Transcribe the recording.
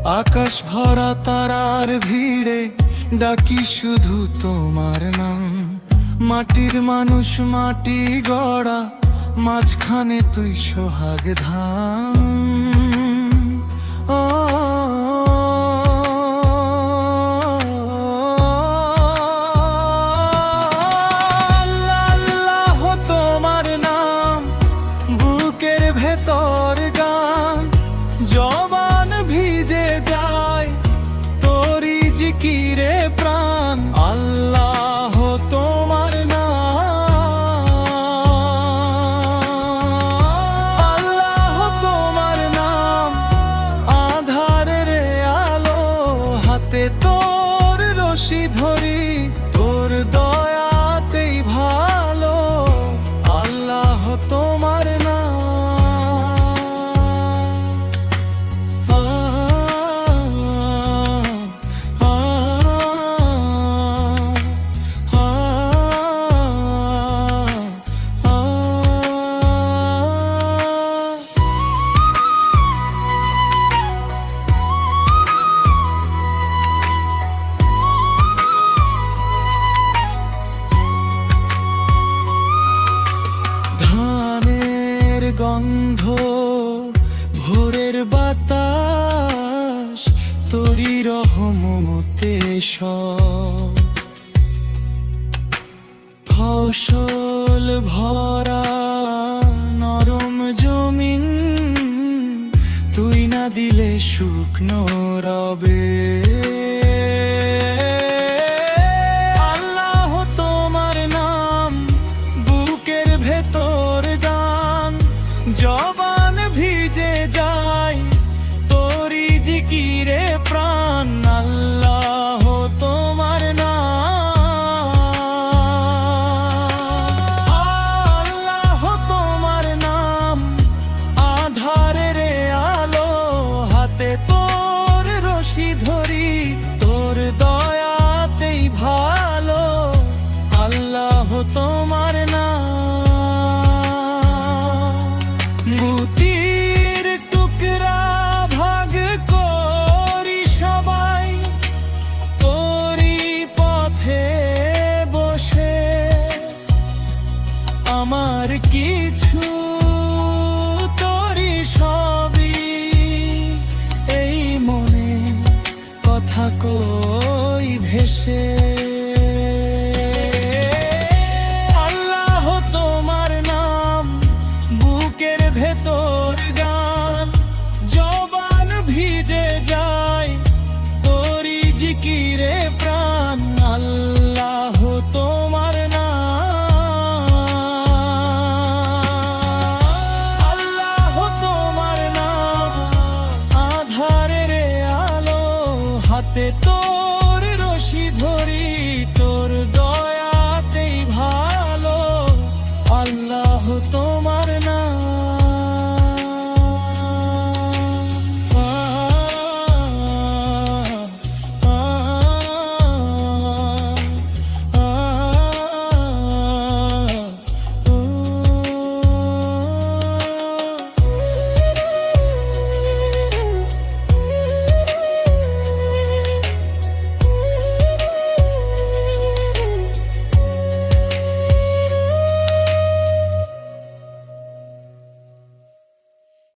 আকাশ ভরা তারার ভিড়ে ডাকি শুধু তোমার নাম। মাটির মানুষ মাটি গড়া, মাঝখানে তুই সোহাগ ধাম। ও আল্লাহ, আল্লাহ তোমার নাম, বুকের ভেতর গান, জবান ভিজে যায় তোরি জিকিরে প্রাণ। আল্লাহ তোমার নাম, আল্লাহ তোমার নাম, আধারের আলো হাতে তোর রশি ধরি, তোর দয়াতেই ভালো। আল্লাহ তোমার নাম। ধানের গন্ধ, ভোরের বাতাস, তোরি রহমতে সব। ফসল ভরা নরম জমিন, তুই না দিলে শুকনো রবে। আল্লাহ তোমার নাম, বুকের ভেতর গান, জবান ভিজে যায় তোরি জিকিরে